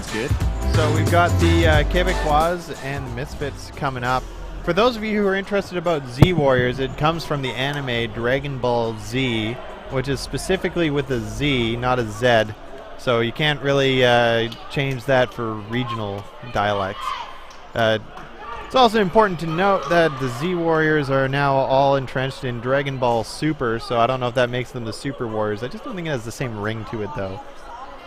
Sounds good. So we've got the Kabekwaz and Misfits coming up. For those of you who are interested about Z Warriors, it comes from the anime Dragon Ball Z, which is specifically with a Z, not a Z. So you can't really change that for regional dialects. It's also important to note that the Z Warriors are now all entrenched in Dragon Ball Super, so I don't know if that makes them the Super Warriors. I just don't think it has the same ring to it, though.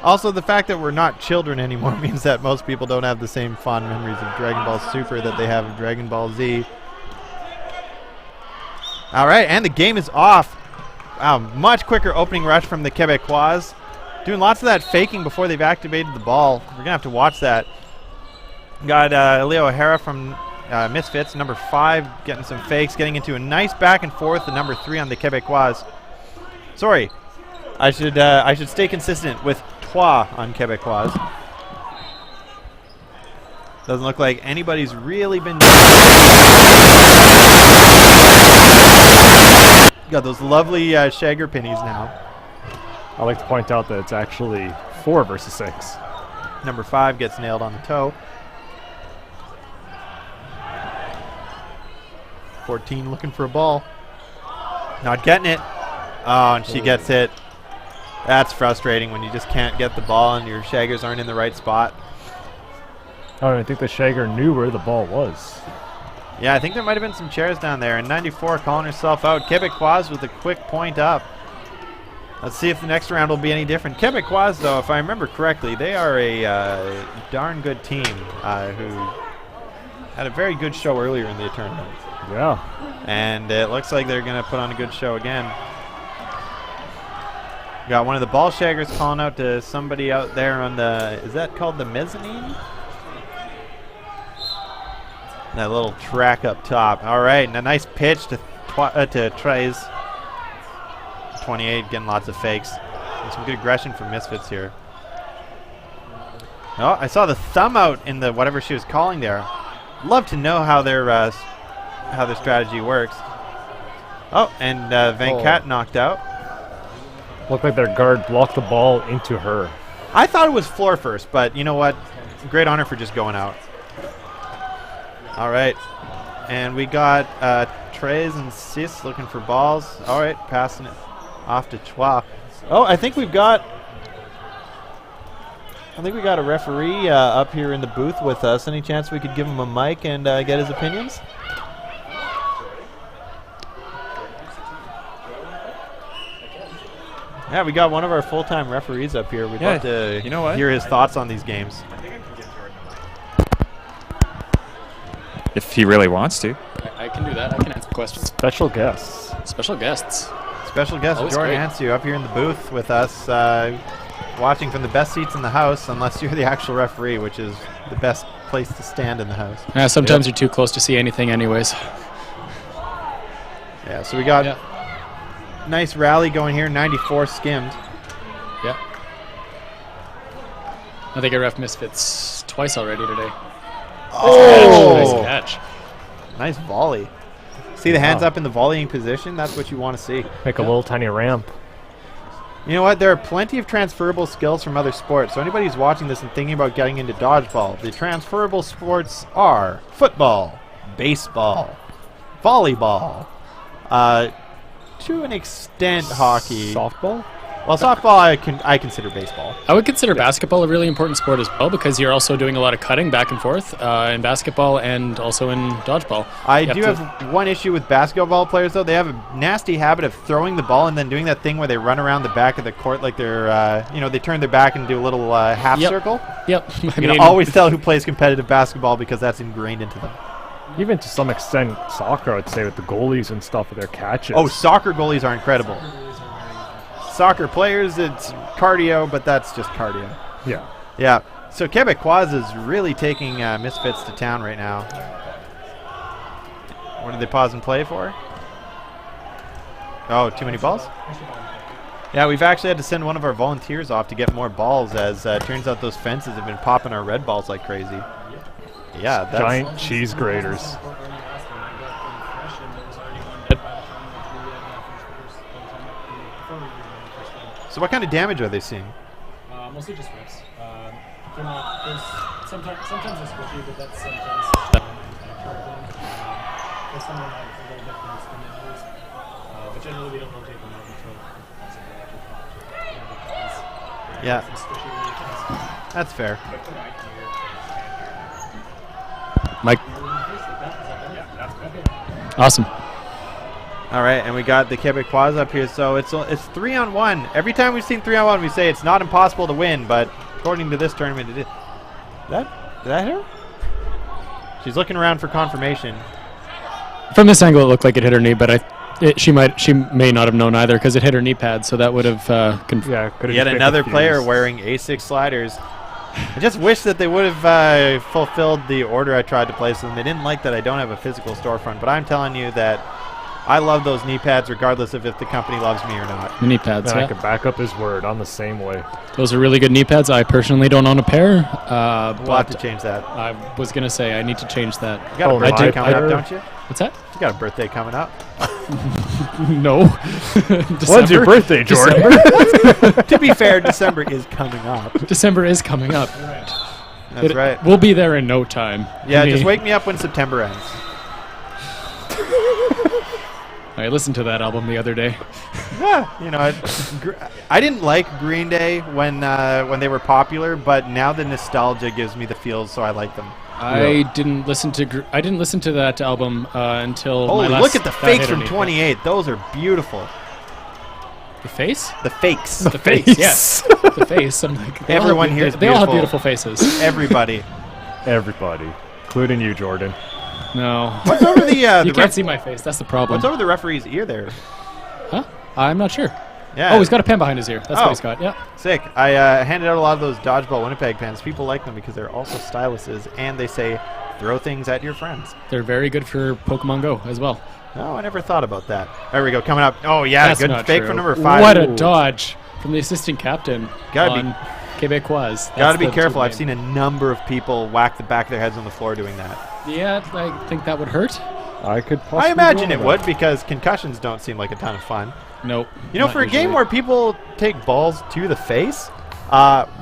Also, the fact that we're not children anymore means that most people don't have the same fond memories of Dragon Ball Super that they have of Dragon Ball Z. All right, and the game is off. Wow, much quicker opening rush from the Kabekwaz. Doing lots of that faking before they've activated the ball. We're going to have to watch that. Got Leo O'Hara from Misfits, number 5, getting some fakes, getting into a nice back and forth, the number 3 on the Kabekwaz. Sorry, I should stay consistent with Trois on Kabekwaz. Doesn't look like anybody's really been... Got those lovely Shagger pennies now. I like to point out that it's actually 4 versus 6. Number 5 gets nailed on the toe. 14 looking for a ball. Not getting it. Oh, and she gets hit. That's frustrating when you just can't get the ball and your Shaggers aren't in the right spot. Oh, I think the Shagger knew where the ball was. Yeah, I think there might have been some chairs down there. And 94 calling herself out. Kabekwaz with a quick point up. Let's see if the next round will be any different. Kabekwaz, though, if I remember correctly, they are a darn good team who had a very good show earlier in the tournament. Yeah. And it looks like they're going to put on a good show again. Got one of the ball shaggers calling out to somebody out there on the, is that called the mezzanine? That little track up top. All right, and a nice pitch to Trey's. 28, getting lots of fakes. And some good aggression from Misfits here. Oh, I saw the thumb out in the whatever she was calling there. Love to know how their strategy works. Oh, and Venkat knocked out. Looked like their guard blocked the ball into her. I thought it was floor first, but you know what? Great honor for just going out. All right. And we got Trey's and Sis looking for balls. All right, passing it off to Chua. Oh, I think we got a referee up here in the booth with us. Any chance we could give him a mic and get his opinions? Yeah, we got one of our full-time referees up here. We'd love to hear his thoughts on these games. If he really wants to. I can do that. I can answer questions. Special guests. Special guests. Special guest Jordan Ansu up here in the booth with us, watching from the best seats in the house, unless you're the actual referee, which is the best place to stand in the house. Yeah, sometimes you're too close to see anything anyways. Yeah, so we got nice rally going here, 94 skimmed. Yeah. I think I ref Misfits twice already today. Oh! Nice catch. Nice volley. See the hands up in the volleying position? That's what you want to see. Make a little tiny ramp. You know what? There are plenty of transferable skills from other sports. So anybody who's watching this and thinking about getting into dodgeball, the transferable sports are football, baseball, volleyball, to an extent hockey. Softball? Well, softball I consider baseball. I would consider basketball a really important sport as well because you're also doing a lot of cutting back and forth in basketball and also in dodgeball. I do have one issue with basketball players, though. They have a nasty habit of throwing the ball and then doing that thing where they run around the back of the court like they're, they turn their back and do a little half circle. Yep. You can always tell who plays competitive basketball because that's ingrained into them. Even to some extent, soccer, I'd say, with the goalies and stuff with their catches. Oh, soccer goalies are incredible. Soccer players, it's cardio, but that's just cardio. Yeah. Yeah. So Kabekwaz is really taking Misfits to town right now. What did they pause and play for? Oh, too many balls? Yeah, we've actually had to send one of our volunteers off to get more balls as turns out those fences have been popping our red balls like crazy. Yeah, that's giant cheese graters. So what kind of damage are they seeing? Mostly just rips. Sometimes it's squishy, but that's sometimes. Some of them have a little different spin angles, but generally we don't rotate them out until Yeah, that's fair. Mike. Awesome. All right, and we got the Kabekwaz up here, so it's 3-on-1. Every time we've seen 3-on-1, we say it's not impossible to win, but according to this tournament, it is. Did that her? She's looking around for confirmation. From this angle, it looked like it hit her knee, but she may not have known either because it hit her knee pad, so that would have Yet another player wearing A6 sliders. I just wish that they would have fulfilled the order I tried to place them. They didn't like that I don't have a physical storefront, but I'm telling you that I love those knee pads regardless of if the company loves me or not. Knee pads, Man, yeah. I could back up his word. I'm the same way. Those are really good knee pads. I personally don't own a pair. We'll have to change that. I was going to say I need to change that. You got a birthday coming up, don't you? What's that? You got a birthday coming up. No. When's your birthday, Jordan? To be fair, December is coming up. December is coming up. That's right. We'll be there in no time. Yeah, just wake me up when September ends. I listened to that album the other day. Yeah, you know, I didn't like Green Day when they were popular, but now the nostalgia gives me the feels, so I like them. I didn't listen to that album until Holy, my last look at the Fat fakes Hitter from knee. 28. Those are beautiful. The face? The fakes. The face, yes. The face. I'm like, Everyone here is they all have beautiful. beautiful faces. Everybody. Everybody, including you, Jordan. No. What's over the you can't see my face. That's the problem. What's over the referee's ear there? Huh? I'm not sure. Yeah. Oh, he's got a pen behind his ear. That's what he's got. Yeah. Sick. I handed out a lot of those Dodgeball Winnipeg pens. People like them because they're also styluses, and they say throw things at your friends. They're very good for Pokemon Go as well. No, I never thought about that. There we go. Coming up. Oh, yeah. That's good not fake true. from number 5. What a dodge from the assistant captain Gotta be- on Kabekwaz. Gotta be careful. I've seen a number of people whack the back of their heads on the floor doing that. Yeah, I think that would hurt. I could possibly I imagine do it that. would because concussions don't seem like a ton of fun. Nope. You know, not for a game usually. where people take balls to the face,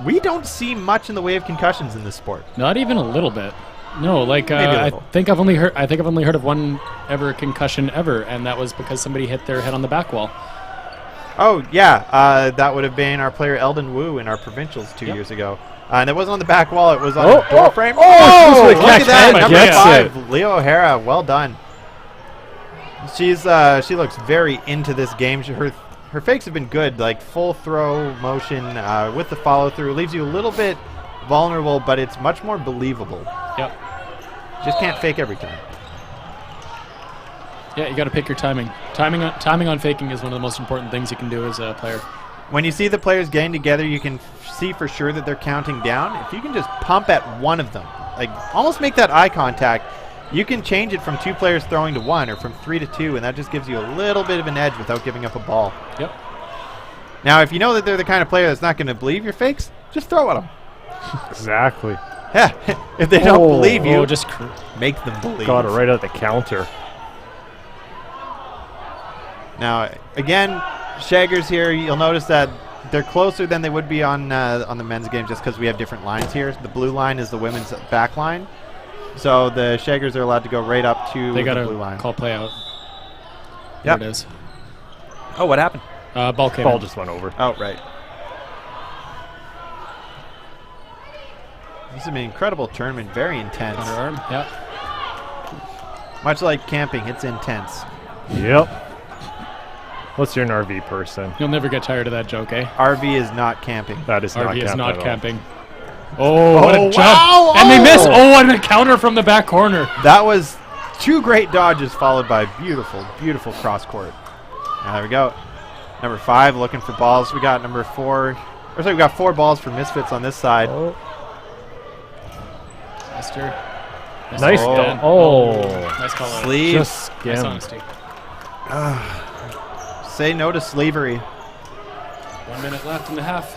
we don't see much in the way of concussions in this sport. Not even a little bit. No, like Maybe a I little. think I've only heard of one ever concussion ever, and that was because somebody hit their head on the back wall. Oh, yeah. That would have been our player Eldon Wu in our provincials 2 years ago. And it wasn't on the back wall. It was on the door frame. Oh, Look at that. Number gets 5, Leo O'Hara. Well done. She looks very into this game. Her fakes have been good, like full throw motion with the follow through. Leaves you a little bit vulnerable, but it's much more believable. Yep. Just can't fake every time. Yeah, you got to pick your timing. Timing on faking is one of the most important things you can do as a player. When you see the players getting together, you can see for sure that they're counting down. If you can just pump at one of them, like almost make that eye contact, you can change it from 2 players throwing to 1 or from 3 to 2, and that just gives you a little bit of an edge without giving up a ball. Yep. Now, if you know that they're the kind of player that's not going to believe your fakes, just throw at them. Exactly. Yeah, if they don't believe you, just make them believe. Got it right at the counter. Now, again, Shaggers here, you'll notice that they're closer than they would be on the men's game just because we have different lines here. The blue line is the women's back line. So the Shaggers are allowed to go right up to they got the blue line. to call play out. Yep. There it is. Oh, what happened? Ball came Ball in. just went over. Oh, right. This is an incredible tournament, very intense. Underarm, yeah. Much like camping, it's intense. Yep. What's your RV person? You'll never get tired of that joke, eh? RV is not camping. That is not RV is camping not at all. camping. Oh, what a jump. wow! And they miss. Oh! Oh, and a counter from the back corner. That was 2 great dodges followed by beautiful, beautiful cross court. Now, there we go. Number 5 looking for balls. We got number 4. Or sorry, we got 4 balls for Misfits on this side. Oh. Mister. Nice. Oh. Nice call out. Sleeve. Just Nice skim. honesty. Say no to slavery. 1 minute left in the half.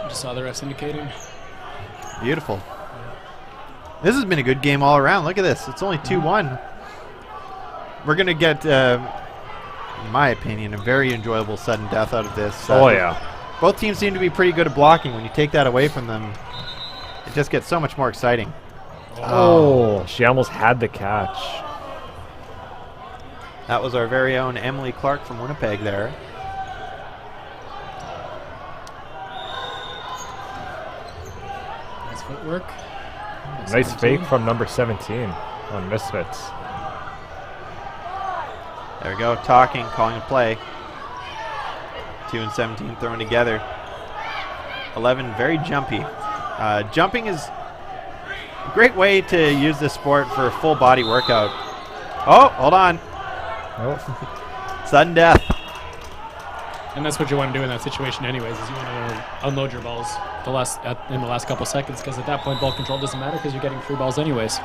Just saw the refs indicating. Beautiful. This has been a good game all around. Look at this. It's only 2-1. We're going to get, in my opinion, a very enjoyable sudden death out of this. Oh, yeah. Both teams seem to be pretty good at blocking. When you take that away from them, it just gets so much more exciting. Oh, she almost had the catch. That was our very own Emily Clark from Winnipeg there. Nice footwork. Nice fake from number 17 on Misfits. There we go, talking, calling a play. 2 and 17 thrown together. 11 very jumpy. Jumping is a great way to use this sport for a full body workout. Oh, hold on. Oh. Sudden death. And that's what you want to do in that situation anyways, is you want to unload your balls in the last couple seconds, because at that point ball control doesn't matter because you're getting free balls anyways.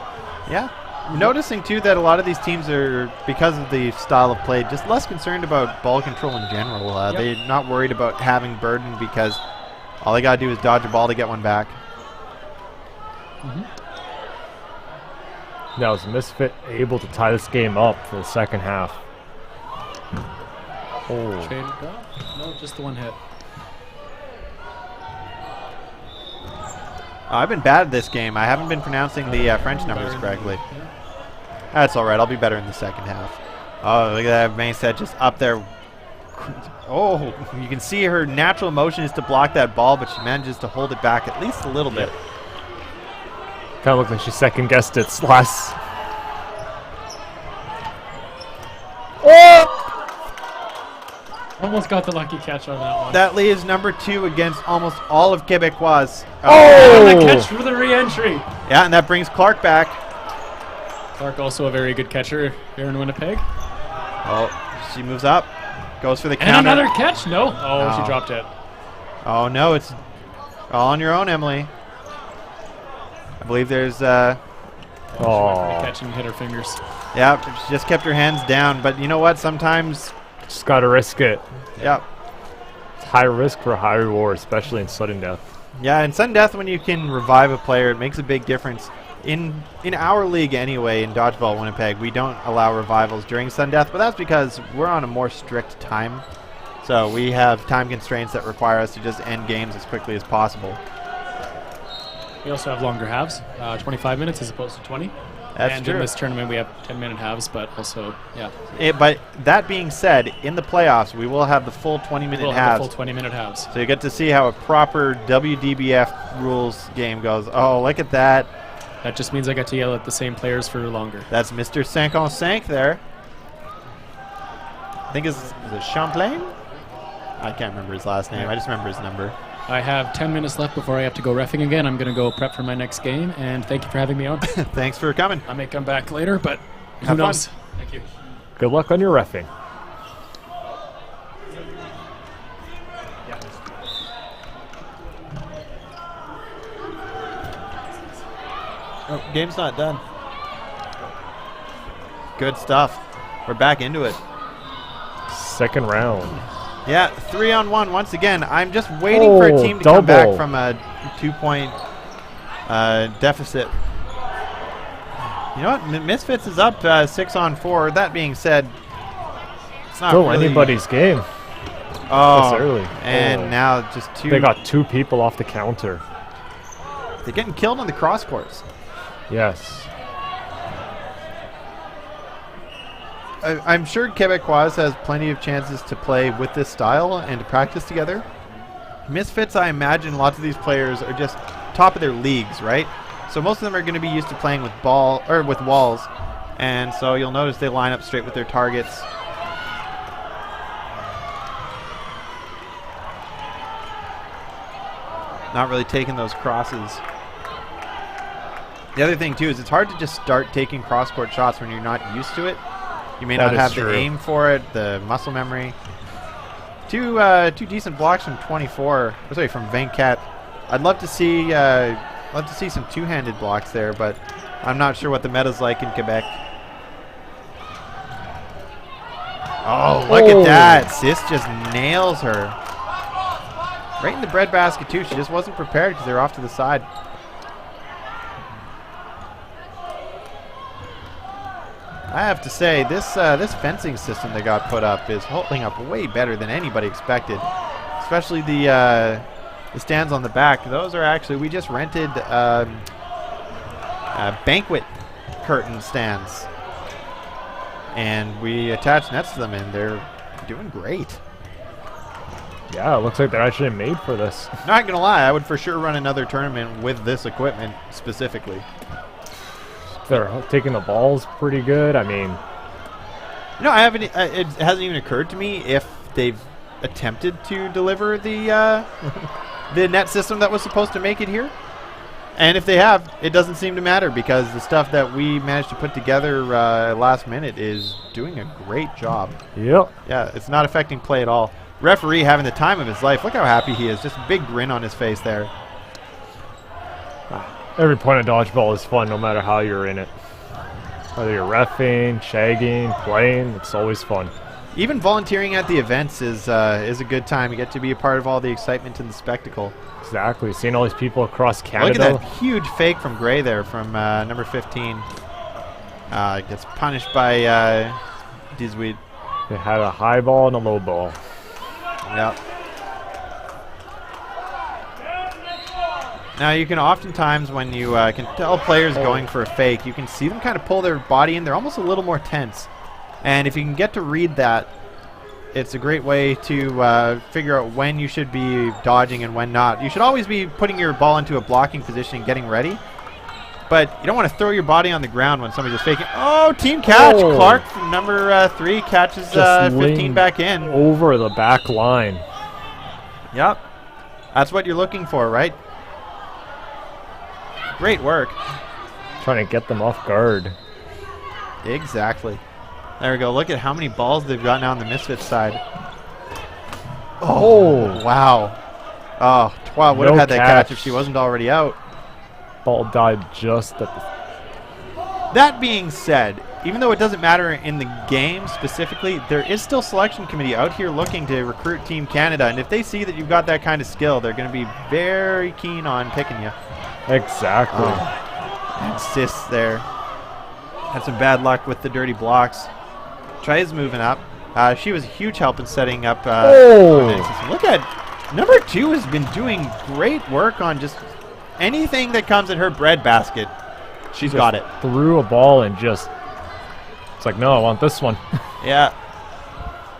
Yeah. I'm noticing too that a lot of these teams are, because of the style of play, just less concerned about ball control in general. Yep. They're not worried about having burden because all they got to do is dodge a ball to get one back. Now is Misfit able to tie this game up for the second half? Oh. Traded up? No, just the one hit. I've been bad at this game. I haven't been pronouncing the French numbers correctly. Yeah. That's all right. I'll be better in the second half. Oh, look at that main set just up there. Oh, you can see her natural motion is to block that ball, but she manages to hold it back at least a little bit. Kind of looked like she second guessed it. Slash. Almost got the lucky catch on that one. That leaves number 2 against almost all of Kabekwaz. And the catch for the re-entry. Yeah, and that brings Clark back. Clark also a very good catcher here in Winnipeg. Oh, she moves up. Goes for the And counter. another catch? No. Oh, No. she dropped it. Oh, no, it's all on your own, Emily. I believe there's, She went for the Oh. catch and hit her fingers. yeah, she just kept her hands down. But you know what? Sometimes, Just gotta risk it. yeah. It's high risk for high reward, especially in sudden death. Yeah, in sudden death, when you can revive a player, it makes a big difference. In our league anyway, in Dodgeball Winnipeg, we don't allow revivals during sudden death, but that's because we're on a more strict time. So we have time constraints that require us to just end games as quickly as possible. We also have longer halves, 25 minutes as opposed to 20. That's and true. in this tournament, we have 10-minute halves, but also, yeah, But that being said, in the playoffs, we will have the full 20-minute we'll have the halves. full 20-minute halves. So you get to see how a proper WDBF rules game goes. Oh, look at that. That just means I got to yell at the same players for longer. That's Mr. 5-on-5 there. I think is it Champlain? I can't remember his last name. I just remember his number. I have 10 minutes left before I have to go reffing again. I'm going to go prep for my next game, and thank you for having me on. Thanks for coming. I may come back later, but who Have fun. knows? Thank you. Good luck on your reffing. Oh, game's not done. Good stuff. We're back into it. Second round. Yeah, 3-on-1 once again. I'm just waiting for a Oh, team to come back double. from a 2-point deficit. You know what? Misfits is up 6-on-4. That being said, it's not Still really anybody's game. Oh, This early. and Oh. now just two. They got 2 people off the counter. They're getting killed on the cross courts. Yes. I'm sure Kabekwaz has plenty of chances to play with this style and to practice together. Misfits, I imagine lots of these players are just top of their leagues, right? So most of them are going to be used to playing with ball or with walls, and so you'll notice they line up straight with their targets. Not really taking those crosses. The other thing too is it's hard to just start taking cross-court shots when you're not used to it. You may That not is have true. the aim for it, the muscle memory. Two decent blocks from 24. Oh, sorry, from Venkat. I'd love to see some two-handed blocks there, but I'm not sure what the meta's like in Quebec. Oh, look at that! Sis just nails her. Right in the breadbasket too. She just wasn't prepared because they're off to the side. I have to say, this fencing system they got put up is holding up way better than anybody expected. It's especially the stands on the back. Those are actually, we just rented banquet curtain stands, and we attached nets to them, and they're doing great. Yeah, it looks like they're actually made for this. Not gonna lie, I would for sure run another tournament with this equipment specifically. They're taking the balls pretty good. I mean, No, I haven't. It hasn't even occurred to me if they've attempted to deliver the the net system that was supposed to make it here. And if they have, it doesn't seem to matter because the stuff that we managed to put together last minute is doing a great job. yep. Yeah, it's not affecting play at all. Referee having the time of his life. Look how happy he is. Just a big grin on his face there. Every point of dodgeball is fun no matter how you're in it. Whether you're reffing, shagging, playing, it's always fun. Even volunteering at the events is a good time. You get to be a part of all the excitement and the spectacle. Exactly. Seeing all these people across Canada. Look at that huge fake from Gray there from number 15. Gets punished by Dizweed. They had a high ball and a low ball. Yep. Now you can oftentimes, when you can tell players going for a fake, you can see them kind of pull their body in. They're almost a little more tense. And if you can get to read that, it's a great way to figure out when you should be dodging and when not. You should always be putting your ball into a blocking position and getting ready. But you don't want to throw your body on the ground when somebody's just faking. Oh, team catch. Oh. Clark from number 3 catches 15 back in. Over the back line. Yep. That's what you're looking for, right? Great work. Trying to get them off guard. Exactly. There we go. Look at how many balls they've got now on the Misfits side. Oh, wow. Oh, Twa would have No had that catch catch. if she wasn't already out. Ball died just at the... That being said, even though it doesn't matter in the game specifically, there is still selection committee out here looking to recruit Team Canada, and if they see that you've got that kind of skill, they're going to be very keen on picking you. Exactly. And assists there. Had some bad luck with the dirty blocks. Tries moving up. She was a huge help in setting up. Look at number 2 has been doing great work on just anything that comes in her breadbasket. She's got it. Threw a ball and just... It's like, no, I want this one. Yeah.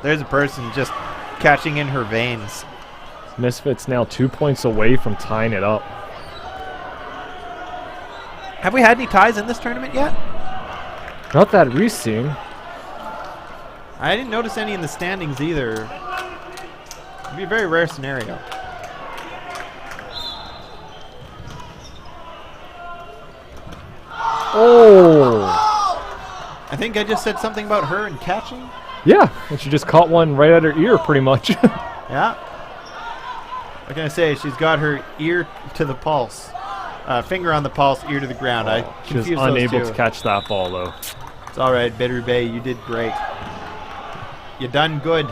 There's a person just catching in her veins. Misfits now 2 points away from tying it up. Have we had any ties in this tournament yet? Not that we've seen. I didn't notice any in the standings either. It'd be a very rare scenario. Oh! I think I just said something about her and catching. Yeah, and she just caught one right at her ear pretty much. Yeah. What can I say? She's got her ear to the pulse. Finger on the pulse, ear to the ground. I She was confused those unable two. to catch that ball though. It's all right, Bitter Bay. You did great. You done good.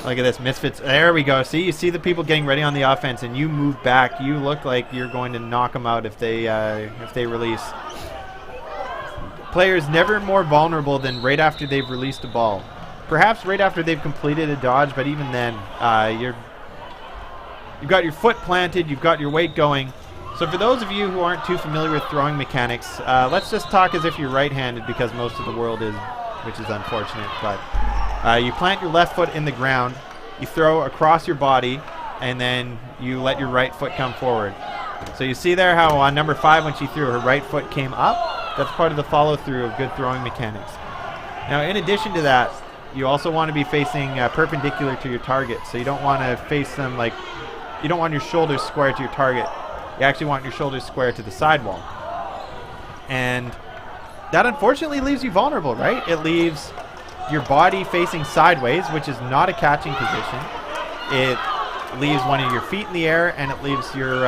Look at this, Misfits. There we go. See, you see the people getting ready on the offense, and you move back. You look like you're going to knock them out if they release. Players never more vulnerable than right after they've released a ball. Perhaps right after they've completed a dodge, but even then, you've got your foot planted, you've got your weight going. So for those of you who aren't too familiar with throwing mechanics, let's just talk as if you're right-handed because most of the world is, which is unfortunate. But you plant your left foot in the ground, you throw across your body, and then you let your right foot come forward. So you see there how on number 5 when she threw, her right foot came up. That's part of the follow-through of good throwing mechanics. Now in addition to that, you also want to be facing perpendicular to your target. So you don't want to face them like, you don't want your shoulders square to your target. You actually want your shoulders square to the sidewall. And that unfortunately leaves you vulnerable, right? It leaves your body facing sideways, which is not a catching position. It leaves one of your feet in the air, and it leaves your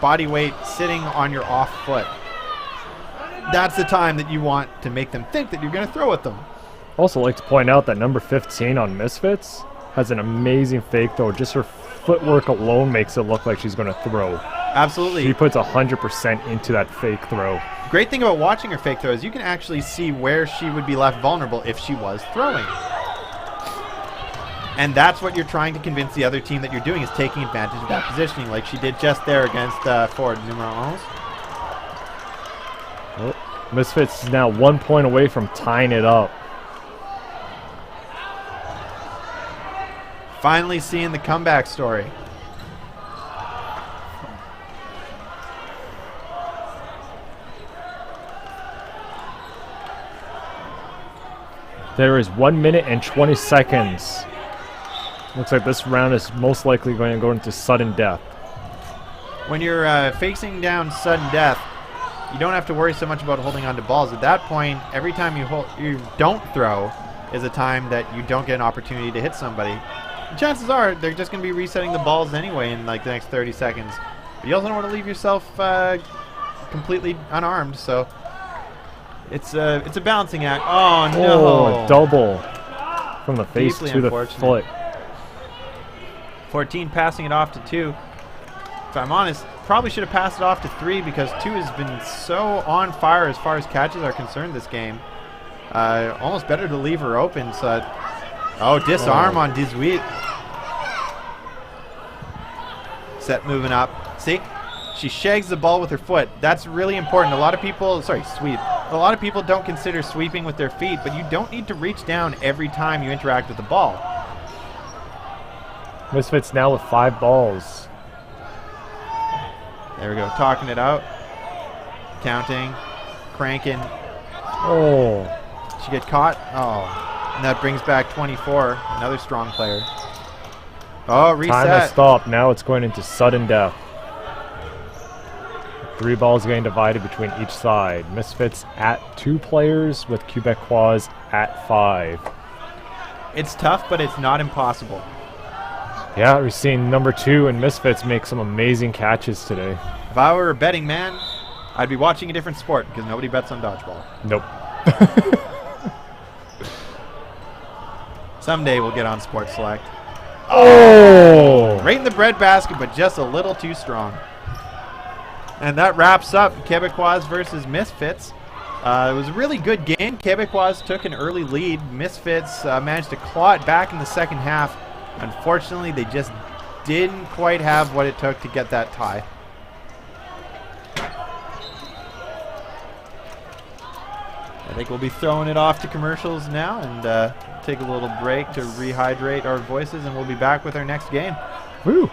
body weight sitting on your off foot. That's the time that you want to make them think that you're going to throw at them. Also like to point out that number 15 on Misfits has an amazing fake though. Just her footwork alone makes it look like she's going to throw. Absolutely. She puts 100% into that fake throw. Great thing about watching her fake throw is you can actually see where she would be left vulnerable if she was throwing. And that's what you're trying to convince the other team that you're doing, is taking advantage of that positioning, like she did just there against Ford numero 11. Oh, Misfits is now 1 point away from tying it up. Finally seeing the comeback story. There is 1 minute and 20 seconds. Looks like this round is most likely going to go into sudden death. When you're facing down sudden death, you don't have to worry so much about holding on to balls. At that point, every time you don't throw is a time that you don't get an opportunity to hit somebody. And chances are they're just going to be resetting the balls anyway in like the next 30 seconds. But you also don't want to leave yourself completely unarmed, so it's a balancing act. Oh no! Oh, a double from the face Deeply to the unfortunate. foot. 14 passing it off to 2. If I'm honest, probably should have passed it off to 3 because 2 has been so on fire as far as catches are concerned this game. Almost better to leave her open. So, disarm on 18. Set moving up. See? She shags the ball with her foot. That's really important. A lot of people, sweep. A lot of people don't consider sweeping with their feet, but you don't need to reach down every time you interact with the ball. Misfits now with 5 balls. There we go, talking it out. Counting. Cranking. Oh, She get caught? Oh. And that brings back 24. Another strong player. Oh, reset. time has stopped. Now it's going into sudden death. 3 balls getting divided between each side. Misfits at 2 players with Kabekwaz at 5. It's tough, but it's not impossible. Yeah, we've seen number 2 and Misfits make some amazing catches today. If I were a betting man, I'd be watching a different sport because nobody bets on dodgeball. Nope. Someday we'll get on Sports Select. Oh! Right in the breadbasket, but just a little too strong. And that wraps up Kabekwaz versus Misfits. It was a really good game. Kabekwaz took an early lead. Misfits managed to claw it back in the second half. Unfortunately, they just didn't quite have what it took to get that tie. I think we'll be throwing it off to commercials now and take a little break to rehydrate our voices, and we'll be back with our next game. Woo!